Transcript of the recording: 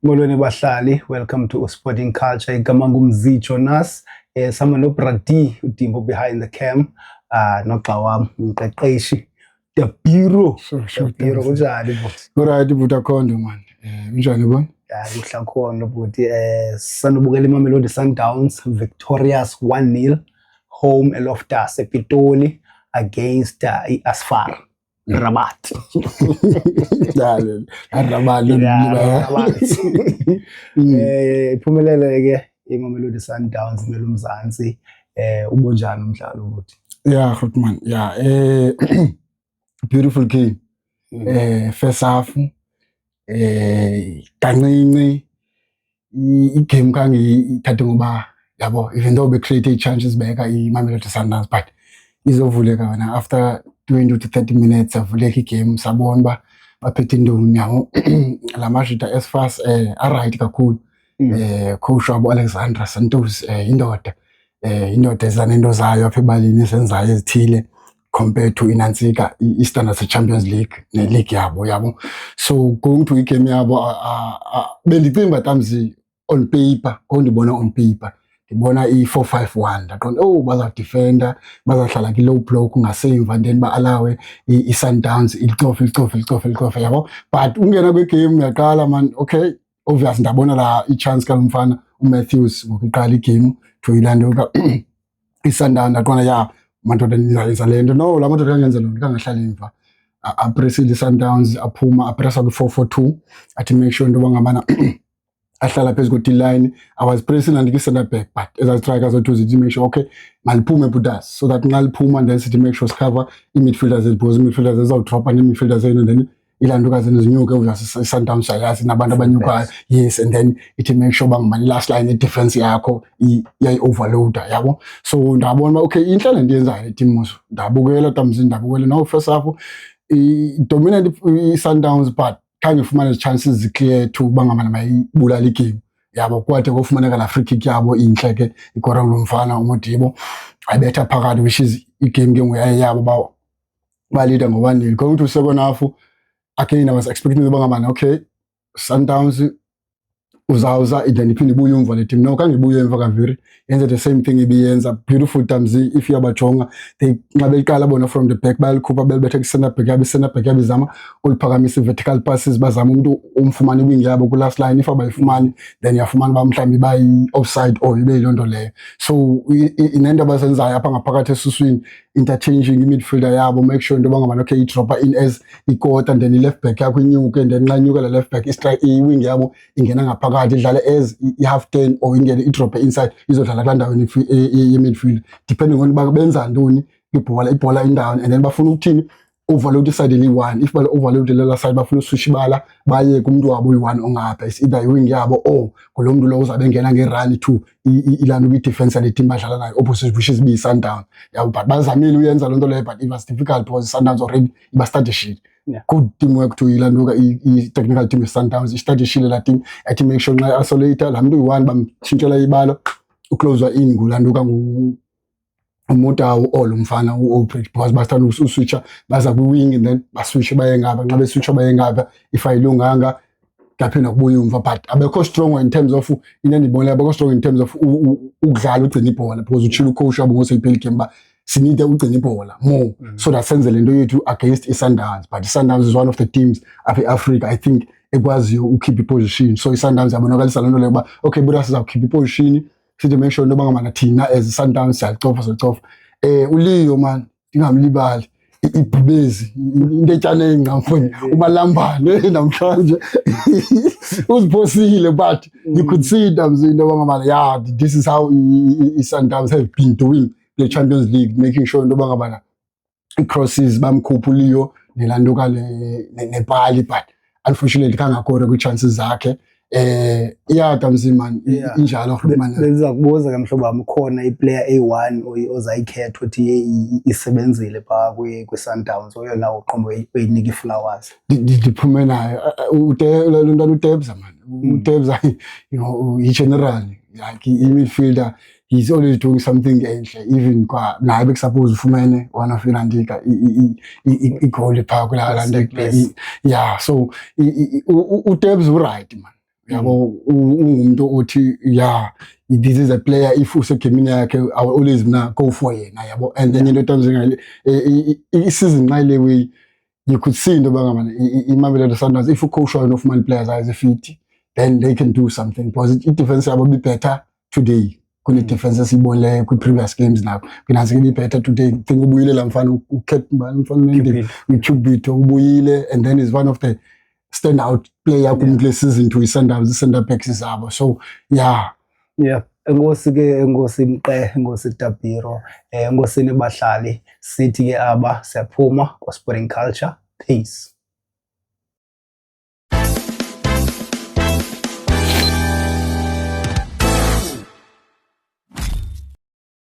Molweni bahlali, welcome to Sporting Culture. Igama ngumzi Jonas. Sama no Brady udimbo behind the cam. Noxa wami umqeqeshi. The Bureau. Sure. Kunjani bo? Alright but akhondo man. Kunjani bona? Ya kuhla khona buti sanubukela iMamelodi Sundowns victorious 1-0 home eLoftus ePitoli against iAsfar Rabat. Dale, Rabat. Iphumelele ke iMamelodi Sundowns nelumzansi ubonjani umdlalo ubuthi? Yeah, good man. Yeah, beautiful game. First half kancinci igame ithathe ngoba yabo even though we created chances beka iMamelodi Sundowns but izovuleka wena after 20 to 30 minutes avuleka igame sabona ba baphethe indoni yabo lamashita as fast right kakhulu coach wabo Alexandra Santos indoda ezanento zayo apha ebalini senzayo ezithile compared to inansika iStandard Champions League ne-league yabo so going to igame yabo bendicinga batamzi on paper ngondibona on paper ngibona i4-5-1 ndaqonda bazadefenda bazahlala ki-low block ngasemva then ba-alawe i-Sundowns ilicofe yabo but ungena kwegame yaqala man okay obvious ndabona la i-chance kalumfana uMatthews ngokuqala igame to ilanduka iSundowns ndaqonda ya madoda nizayenza lento no la madoda kangenza lonto kangahlali emva apresile iSundowns aphuma apressa ku4-4-2 athi make sure into bangabana ahlala phezulu kwe-D-line I was pressing and center back but as a striker so to make sure okay maliphume butas so that nxa liphuma then sithi make sure cover i-midfielders because i-midfielders ezawudrop and i-midfielders and then ilanduka zena zinyuke uvasa iSundowns yayazi nabantu abanyukayo yes and then ithi make sure bangabani last line defense yakho iyayi-overloader yabo so ndabona okay inhle lento yenzayo i-team ndabukela tamzi ndabukela no first half i-dominate i-Sundowns but khange ufumane chances ziclear to bangabana mayibulala igame yabo kwathi kofumaneka la free kick yabo inhle ke ikora ngomfana uModibo ayibetha phakathi which is igame ke ngoyayabo ba leader ngo-1-0 going to second half again I was expecting bangabana okay Sundowns uzawuza then iphinde ibuye umva le team no kange ibuye emva kaviri yenza the same thing ibiyenza beautiful tamzi if yabajonga they nxa beyiqala bona from the back bayalikhupha belibethe ku-center back yabizama uliphakamisa vertical passes bazama umuntu umfumane wing yabo ku last line if abayifumani then yafumana bamhlambi bayi offside or ibe yilonto leyo so inento abasenzayo apha ngaphakathi esuswini interchanging midfielder yabo make sure into bangabana okay idropper in as ikota and then i-left back yakho inyuke and then nxa inyuke la left back i-wing yabo ingena ngaphakathi idlale as i-half 10 or ingene idropper inside izodlala kandaweni ye-midfield depending on benza ntoni ibhola indawo and then bafuna ukuthini overload iside eli-1 if bale-overload lela side bafuna uswitch ibala baye kumuntu wabo uyi-1 ongapha is either i-wing yabo or kulo muntu lo uzabe engena nge-run to ilana kwi-defense yale team badlala nayo opposite which is iSundowns yabo but bazamile uyenza loo nto leyo but it was difficult because iSundowns already ibastade shit good teamwork to ilanduka i-technical team iSundowns istade shile la team athi make sure nxa isolator la muntu uyi-1 bamshintshela ibala ucloser in ngulanduka uMotawu all umfana uOpred because basithanda uswitcha baza ku-wing and then baswitche baye ngapha nxa beswitcha baye ngapha if ayilunganga kaphinda kubuye umva but abekho strong in terms of inendibona abekho strong in terms of ukudlala ugcina ibhola because utshilo ucoach wabo ngoseyiphela igame ba sinide ugcina ibhola more so that senze lento yethu against iSundowns but iSundowns is one of the teams apha eAfrica I think ekwaziyo ukeep iposition so iSundowns yabonakalisa lento leyo ba okay buda sizawukeep iposition sithi make sure into bangabana thina as iSundowns siyacofa uLeo man ingamlibali ibhubezi into etshane engqamfuni umalambane namhlanje uziphosile but you could see into bangabana yeah this is how iSundowns have been doing the Champions League making sure into bangabana i-crosses bamkhupha uLeo nelanduka nepali but unfortunately kangakora kwi-chances zakhe tamzi man injalo man benza kubuza kamhlobo wami khona iplayer A1 ozayikhetha uthi isebenzile pha kwi-Sundowns oyona uqombo uyinika iflowers diphume nayo uTebza man uTebza i-general like i-midfielder he's always doing something enhle even kwa naye bekusuppose ufumene one of ilandika i-goal pha kula yeah so uTebza right man yabo ungumuntu othi yeah this is a player if usegemini yakhe I will always go for yena yabo. And then into njengale i-season nqale way you could see into bangamana iMamelodi Sundowns if ucoach enough man players as fit then they can do something because i-defense yabo be better today kune defense esibonile ku previous games now finance be better today. Think ubuyile la mfana mfana uCubito ubuyile and then is one of the standout player kumle season to Sundowns center backs zabo. So yeah enkosi Mqe, enkosi Tapiro, enkosini bahlali sithi ke aba siyaphuma kwa Sporting Culture. Peace.